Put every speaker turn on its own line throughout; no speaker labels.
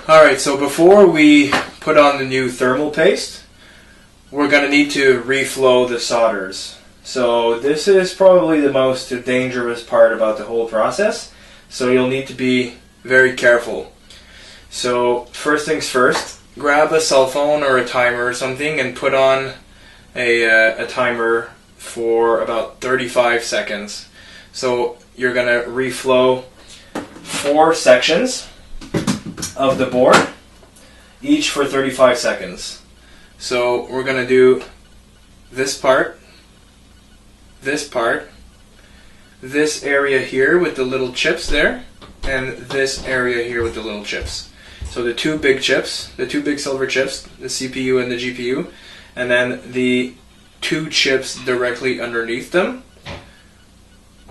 Alright, so before we put on the new thermal paste, we're going to need to reflow the solders. So this is probably the most dangerous part about the whole process, so you'll need to be very careful. So first things first, grab a cell phone or a timer or something and put on a timer for about 35 seconds. So you're going to reflow 4 sections of the board, each for 35 seconds. So we're going to do this part, this area here with the little chips there, and this area here with the little chips. So the two big chips, the two big silver chips, the CPU and the GPU, and then the 2 chips directly underneath them.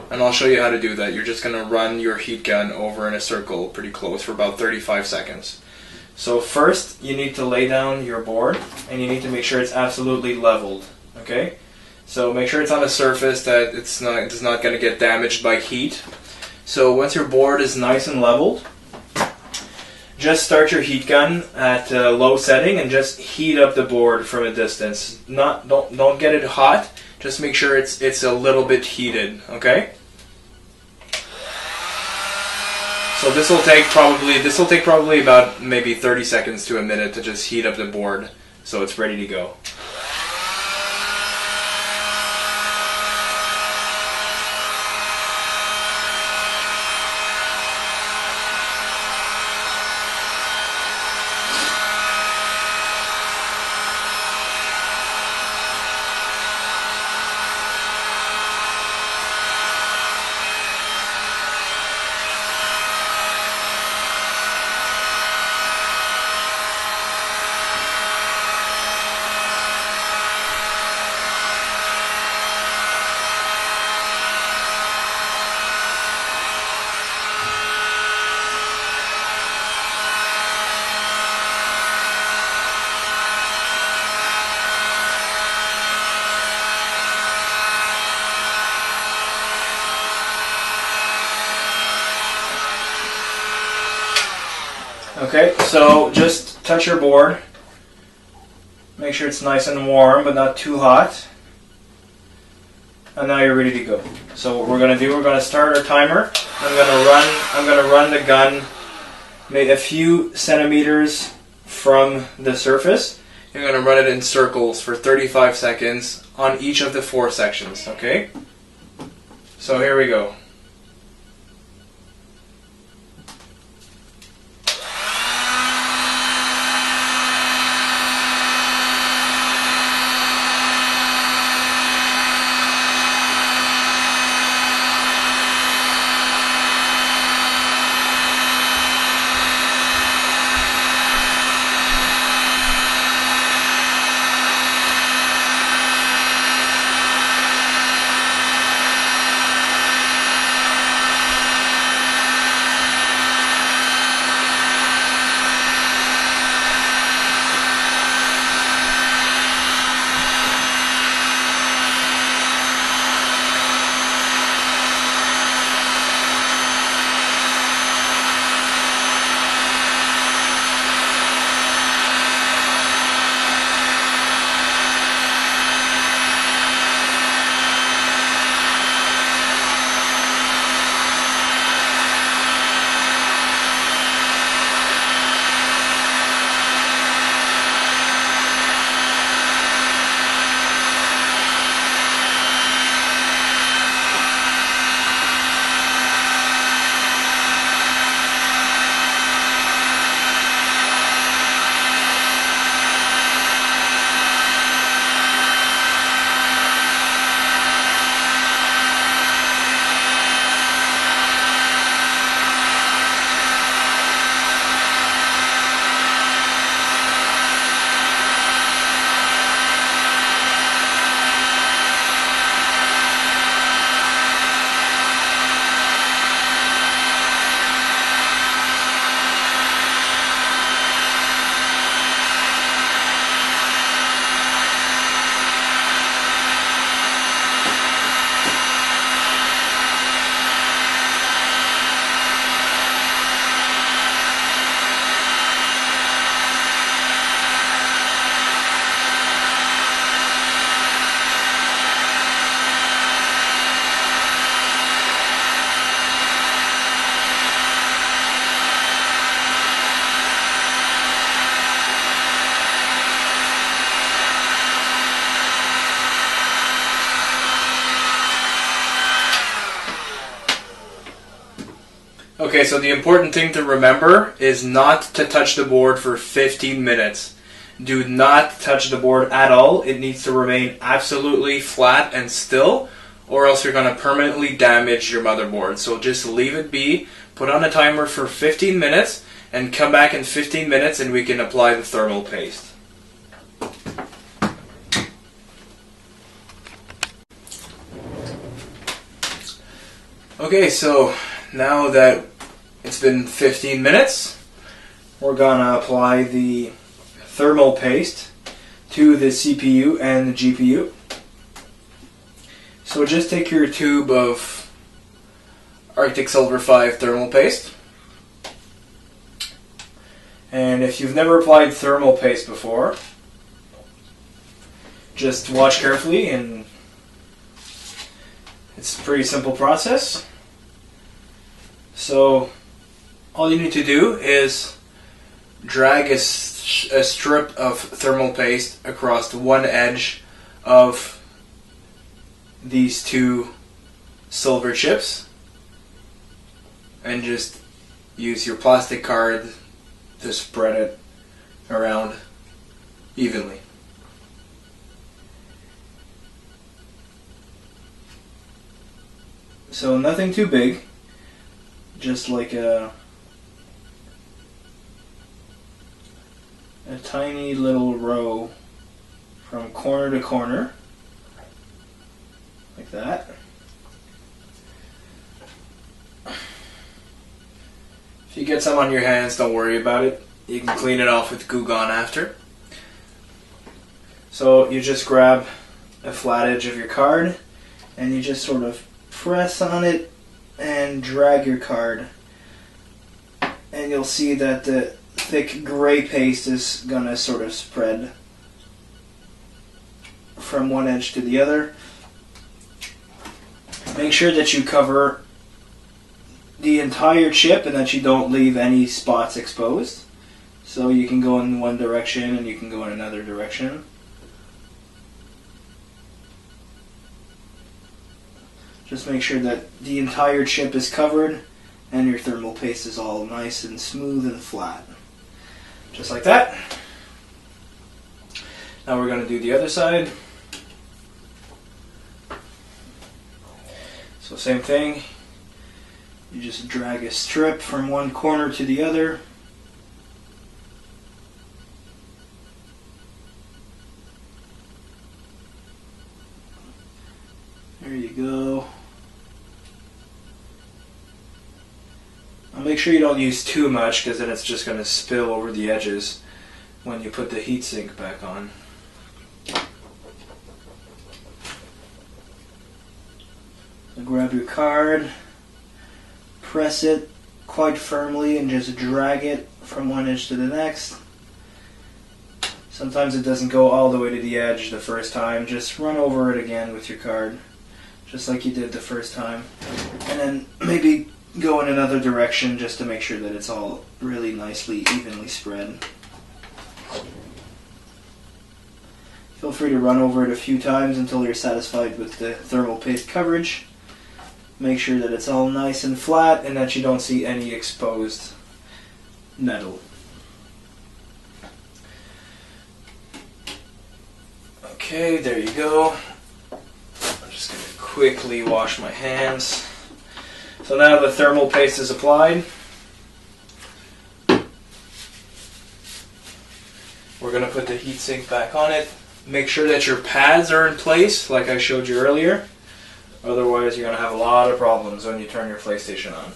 And I'll show you how to do that. You're just going to run your heat gun over in a circle pretty close for about 35 seconds. So first you need to lay down your board and you need to make sure it's absolutely leveled. Okay? So make sure it's on a surface that it's not going to get damaged by heat. So once your board is nice and leveled, just start your heat gun at low setting and just heat up the board from a distance. Don't get it hot. Just make sure it's a little bit heated, okay? So this will take probably about maybe 30 seconds to a minute to just heat up the board so it's ready to go. Okay, so just touch your board. Make sure it's nice and warm, but not too hot. And now you're ready to go. So what we're going to do, we're going to start our timer. I'm going to run the gun maybe a few centimeters from the surface. You're going to run it in circles for 35 seconds on each of the 4 sections, okay? So here we go. Okay, so the important thing to remember is not to touch the board for 15 minutes. Do not touch the board at all. It needs to remain absolutely flat and still, or else you're going to permanently damage your motherboard. So just leave it be, put on a timer for 15 minutes, and come back in 15 minutes and we can apply the thermal paste. Okay, so now that it's been 15 minutes, we're gonna apply the thermal paste to the CPU and the GPU. So just take your tube of Arctic Silver 5 thermal paste, and if you've never applied thermal paste before, just watch carefully, and it's a pretty simple process. So all you need to do is drag a strip of thermal paste across one edge of these two silver chips, and just use your plastic card to spread it around evenly. So nothing too big, just like a tiny little row from corner to corner, like that. If you get some on your hands, don't worry about it. You can clean it off with Goo Gone after. So you just grab a flat edge of your card and you just sort of press on it and drag your card, and you'll see that the thick gray paste is gonna sort of spread from one edge to the other. Make sure that you cover the entire chip and that you don't leave any spots exposed. So you can go in one direction and you can go in another direction. Just make sure that the entire chip is covered and your thermal paste is all nice and smooth and flat. Just like that. Now we're going to do the other side. So same thing. You just drag a strip from one corner to the other. There you go. Now make sure you don't use too much, because then it's just going to spill over the edges when you put the heatsink back on. So grab your card, press it quite firmly and just drag it from one edge to the next. Sometimes it doesn't go all the way to the edge the first time. Just run over it again with your card, just like you did the first time. And then maybe go in another direction just to make sure that it's all really nicely, evenly spread. Feel free to run over it a few times until you're satisfied with the thermal paste coverage. Make sure that it's all nice and flat and that you don't see any exposed metal. Okay, there you go. I'm just going to quickly wash my hands. So now the thermal paste is applied. We're going to put the heatsink back on it. Make sure that your pads are in place like I showed you earlier. Otherwise you're going to have a lot of problems when you turn your PlayStation on.